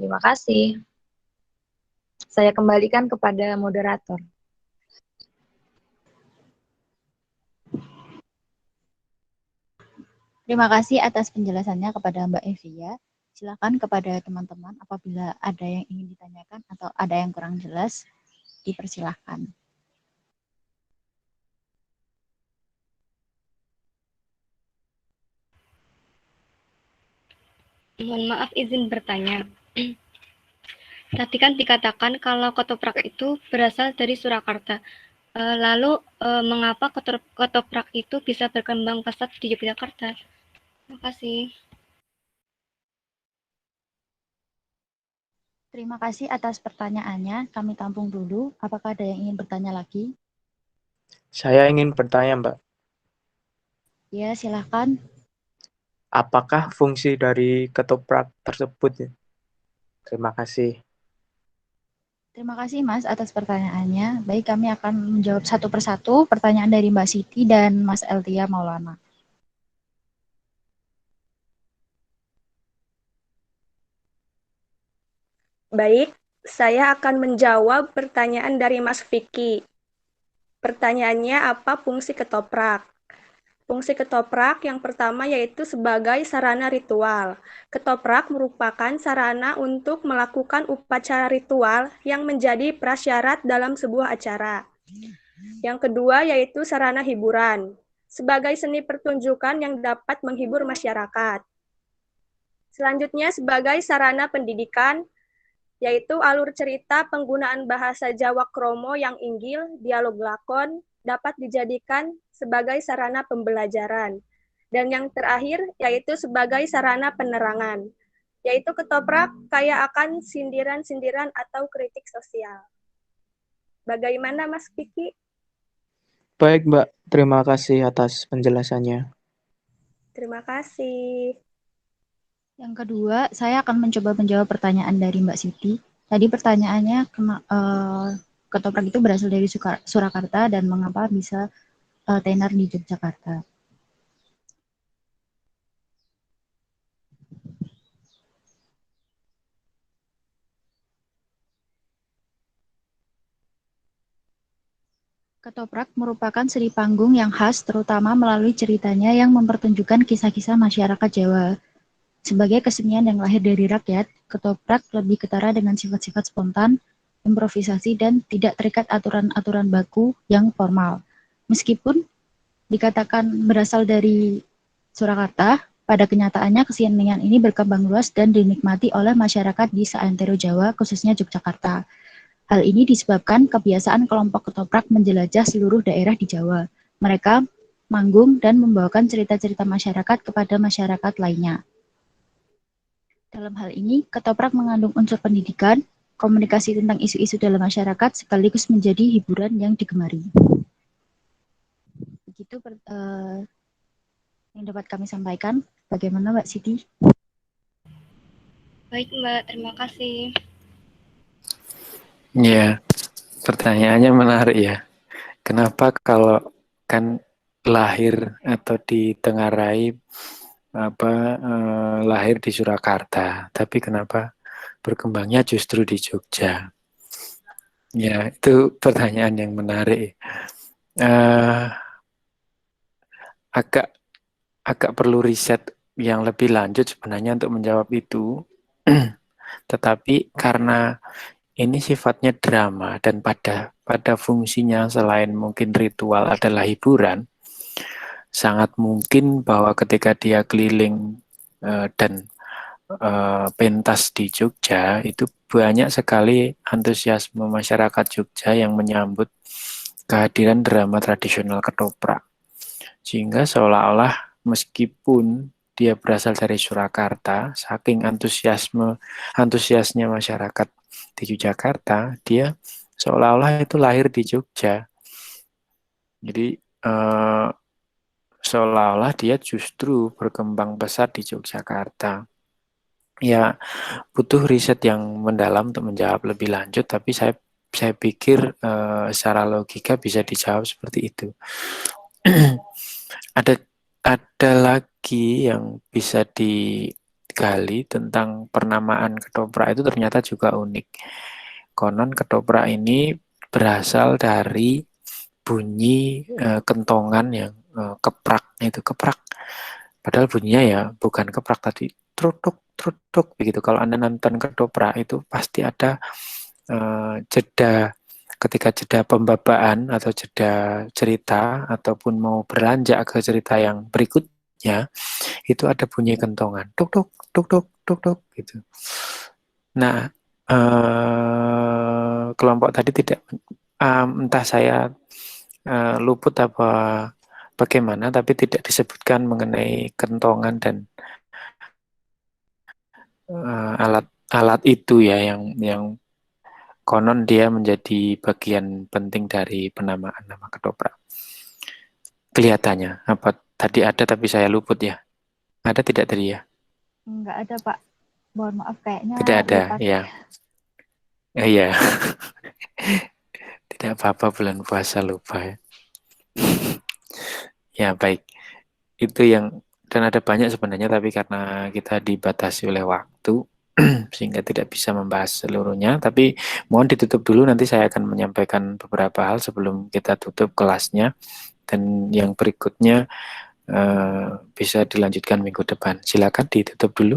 Terima kasih. Saya kembalikan kepada moderator. Terima kasih atas penjelasannya kepada Mbak Evia. Silakan kepada teman-teman apabila ada yang ingin ditanyakan atau ada yang kurang jelas, dipersilahkan. Mohon maaf izin bertanya. Tadi kan dikatakan kalau ketoprak itu berasal dari Surakarta. Lalu mengapa ketoprak itu bisa berkembang pesat di Yogyakarta? Terima kasih. Terima kasih atas pertanyaannya. Kami tampung dulu. Apakah ada yang ingin bertanya lagi? Saya ingin bertanya, Mbak. Ya, silakan. apakah fungsi dari ketoprak tersebut? Terima kasih. Terima kasih Mas atas pertanyaannya. Baik, kami akan menjawab satu persatu pertanyaan dari Mbak Siti dan Mas Eltia Maulana. Baik, saya akan menjawab pertanyaan dari Mas Vicky. Pertanyaannya apa fungsi ketoprak? Fungsi ketoprak yang pertama yaitu sebagai sarana ritual. Ketoprak merupakan sarana untuk melakukan upacara ritual yang menjadi prasyarat dalam sebuah acara. Yang kedua yaitu sarana hiburan, sebagai seni pertunjukan yang dapat menghibur masyarakat. Selanjutnya sebagai sarana pendidikan, yaitu alur cerita penggunaan bahasa Jawa Kromo yang inggil, dialog lakon, dapat dijadikan sebagai sarana pembelajaran. Dan yang terakhir, yaitu sebagai sarana penerangan, yaitu ketoprak kaya akan sindiran-sindiran atau kritik sosial. Bagaimana Mas Kiki? Baik, Mbak. Terima kasih atas penjelasannya. Terima kasih. Yang kedua, saya akan mencoba menjawab pertanyaan dari Mbak Siti. Tadi pertanyaannya, ketoprak itu berasal dari Surakarta dan mengapa bisa tenar di Yogyakarta. Ketoprak merupakan seni panggung yang khas terutama melalui ceritanya yang mempertunjukkan kisah-kisah masyarakat Jawa. Sebagai kesenian yang lahir dari rakyat, ketoprak lebih ketara dengan sifat-sifat spontan, improvisasi, dan tidak terikat aturan-aturan baku yang formal. Meskipun dikatakan berasal dari Surakarta, pada kenyataannya kesenian ini berkembang luas dan dinikmati oleh masyarakat di seantero Jawa, khususnya Yogyakarta. Hal ini disebabkan kebiasaan kelompok ketoprak menjelajah seluruh daerah di Jawa. Mereka manggung dan membawakan cerita-cerita masyarakat kepada masyarakat lainnya. Dalam hal ini, ketoprak mengandung unsur pendidikan, komunikasi tentang isu-isu dalam masyarakat, sekaligus menjadi hiburan yang digemari. Begitu yang dapat kami sampaikan. Bagaimana Mbak Siti? Baik Mbak, terima kasih. Ya, pertanyaannya menarik ya. Kenapa kalau kan lahir atau ditengarai lahir di Surakarta, tapi kenapa berkembangnya justru di Jogja? Ya, itu pertanyaan yang menarik. Agak perlu riset yang lebih lanjut sebenarnya untuk menjawab itu. Tetapi karena ini sifatnya drama dan pada fungsinya selain mungkin ritual adalah hiburan, sangat mungkin bahwa ketika dia keliling dan pentas di Jogja, itu banyak sekali antusiasme masyarakat Jogja yang menyambut kehadiran drama tradisional ketoprak. Sehingga seolah-olah meskipun dia berasal dari Surakarta, saking antusiasnya masyarakat di Yogyakarta, dia seolah-olah itu lahir di Jogja. Jadi seolah-olah dia justru berkembang besar di Yogyakarta. Ya, butuh riset yang mendalam untuk menjawab lebih lanjut, tapi saya pikir secara logika bisa dijawab seperti itu. Ada lagi yang bisa digali tentang pernamaan ketoprak itu ternyata juga unik. Konon ketoprak ini berasal dari bunyi kentongan yang keprak itu keprak. Padahal bunyinya ya bukan keprak tadi, trutuk trutuk begitu. Kalau Anda nonton ketoprak itu pasti ada ketika jeda pembabaan atau jeda cerita ataupun mau beranjak ke cerita yang berikutnya, itu ada bunyi kentongan tuk tuk tuk tuk tuk tuk gitu. Nah, kelompok tadi tidak entah saya luput apa bagaimana, tapi tidak disebutkan mengenai kentongan dan alat itu ya yang konon dia menjadi bagian penting dari penamaan nama ketoprak. Kelihatannya apa tadi ada tapi saya luput ya. Ada tidak tadi ya? Enggak ada, Pak. Mohon maaf, kayaknya Tidak ada, lupa. ya. Iya. Tidak apa-apa, bulan puasa lupa ya. Ya, baik. Itu yang, dan ada banyak sebenarnya, tapi karena kita dibatasi oleh waktu, sehingga tidak bisa membahas seluruhnya. Tapi mohon ditutup dulu, nanti saya akan menyampaikan beberapa hal sebelum kita tutup kelasnya. Dan yang berikutnya bisa dilanjutkan minggu depan. Silakan ditutup dulu.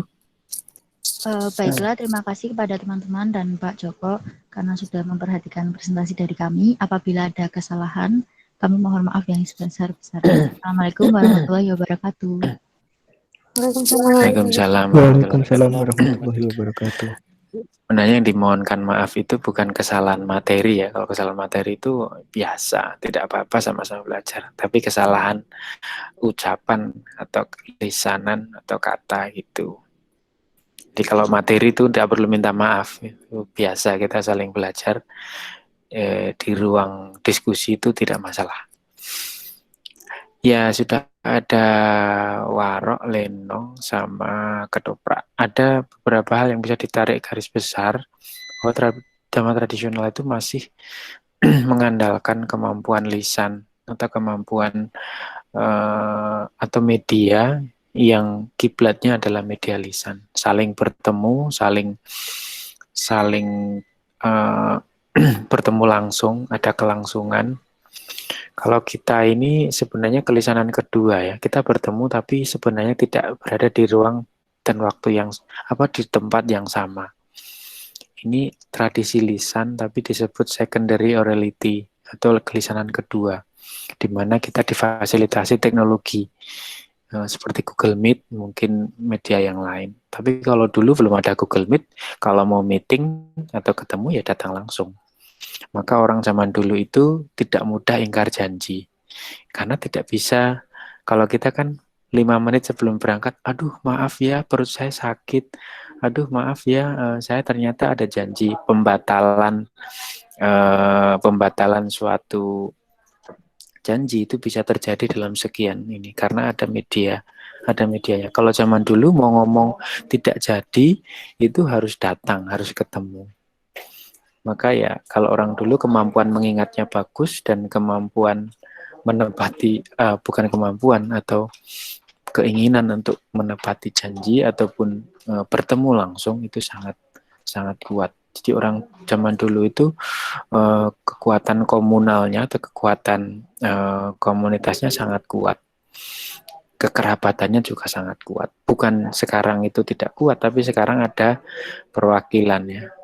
Baiklah, terima kasih kepada teman-teman dan Pak Joko karena sudah memperhatikan presentasi dari kami. Apabila ada kesalahan, kami mohon maaf yang sebesar-besarnya. Assalamualaikum warahmatullahi wabarakatuh. Waalaikumsalam. Waalaikumsalam warahmatullahi wabarakatuh. Sebenarnya yang dimohonkan maaf itu bukan kesalahan materi ya. Kalau kesalahan materi itu biasa, tidak apa-apa, sama-sama belajar. Tapi kesalahan ucapan atau lisanan atau kata gitu. Jadi kalau materi itu tidak perlu minta maaf, itu biasa, kita saling belajar di ruang diskusi itu tidak masalah. Ya, sudah ada warok, lenong, sama ketoprak. Ada beberapa hal yang bisa ditarik garis besar bahwa drama tradisional itu masih mengandalkan kemampuan lisan atau kemampuan atau media yang kiblatnya adalah media lisan, saling bertemu, saling bertemu langsung, ada kelangsungan. Kalau kita ini sebenarnya kelisanan kedua ya, kita bertemu tapi sebenarnya tidak berada di ruang dan waktu yang di tempat yang sama. Ini tradisi lisan tapi disebut secondary orality atau kelisanan kedua, di mana kita difasilitasi teknologi seperti Google Meet, mungkin media yang lain. Tapi kalau dulu belum ada Google Meet, kalau mau meeting atau ketemu ya datang langsung. Maka orang zaman dulu itu tidak mudah ingkar janji. Karena tidak bisa, kalau kita kan 5 menit sebelum berangkat, aduh maaf ya perut saya sakit, aduh maaf ya saya ternyata ada janji, pembatalan suatu janji itu bisa terjadi dalam sekian ini karena ada medianya. Kalau zaman dulu mau ngomong tidak jadi itu harus datang, harus ketemu. Maka ya kalau orang dulu kemampuan mengingatnya bagus dan kemampuan menepati bukan kemampuan atau keinginan untuk menepati janji ataupun bertemu langsung itu sangat kuat. Jadi orang zaman dulu itu kekuatan komunalnya atau kekuatan komunitasnya sangat kuat. Kekerabatannya juga sangat kuat. Bukan sekarang itu tidak kuat, tapi sekarang ada perwakilannya.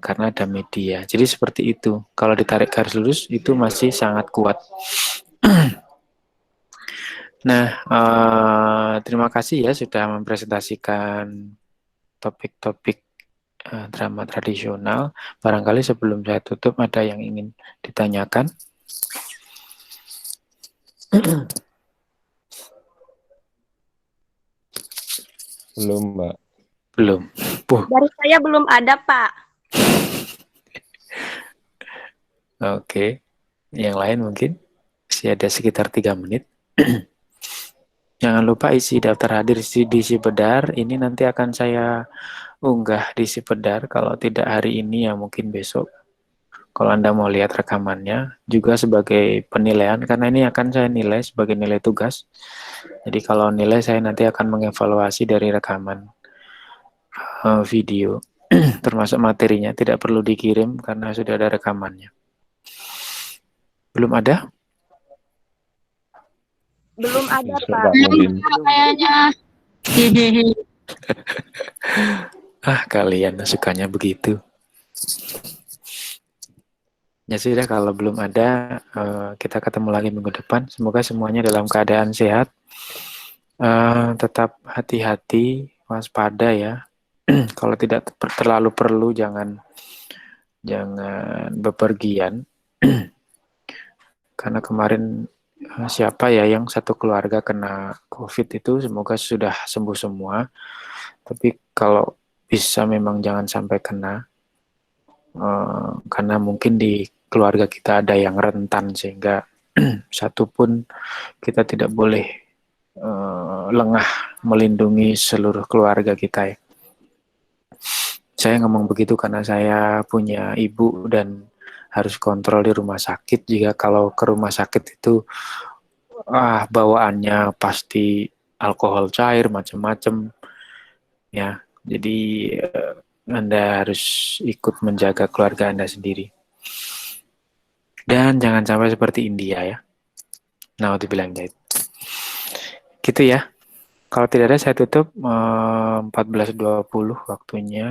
Karena ada media. Jadi seperti itu. Kalau ditarik garis lurus itu masih sangat kuat. Nah, terima kasih ya sudah mempresentasikan topik-topik drama tradisional. Barangkali sebelum saya tutup ada yang ingin ditanyakan. Belum, Mbak. Belum. Dari saya belum ada, Pak. Oke. Yang lain mungkin masih ada sekitar 3 menit. Jangan lupa isi daftar hadir di Sipedar. Ini nanti akan saya unggah di Sipedar. Kalau tidak hari ini ya mungkin besok. Kalau Anda mau lihat rekamannya, juga sebagai penilaian, karena ini akan saya nilai sebagai nilai tugas. Jadi kalau nilai saya nanti akan mengevaluasi dari rekaman video, termasuk materinya. Tidak perlu dikirim karena sudah ada rekamannya. Belum ada? Belum ada, Pak. Kayaknya. Kalian sukanya begitu. Ya sudah, kalau belum ada, kita ketemu lagi minggu depan. Semoga semuanya dalam keadaan sehat. Tetap hati-hati, waspada ya. Kalau tidak terlalu perlu, jangan bepergian. Karena kemarin siapa ya yang satu keluarga kena COVID itu, semoga sudah sembuh semua. Tapi kalau bisa memang jangan sampai kena, karena mungkin di keluarga kita ada yang rentan sehingga satu pun kita tidak boleh lengah melindungi seluruh keluarga kita ya. Saya ngomong begitu karena saya punya ibu dan harus kontrol di rumah sakit. Jika kalau ke rumah sakit itu bawaannya pasti alkohol cair macam-macam ya. Jadi Anda harus ikut menjaga keluarga Anda sendiri. Dan jangan sampai seperti India ya. Nah, dibilang gitu. Gitu ya. Kalau tidak ada saya tutup 14.20 waktunya.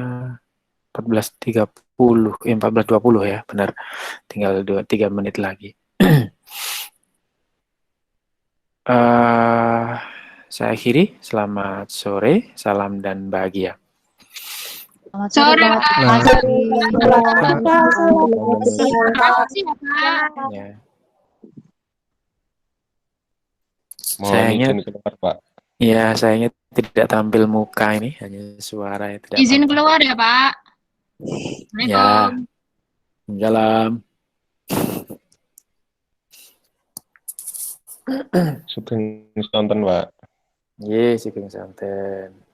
14.30, 14.20 ya, benar. Tinggal 3 menit lagi. Saya akhiri. Selamat sore, salam dan bahagia. Selamat sore, Pak. Terima kasih. Ya. Mohon izin keluar, Pak. Ya, sayangnya tidak tampil muka ini, hanya suara yang tidak Izin tampak. keluar ya, Pak. Ya, Assalamualaikum. salam. Sugeng sonten, Pak. Yes, sugeng sonten.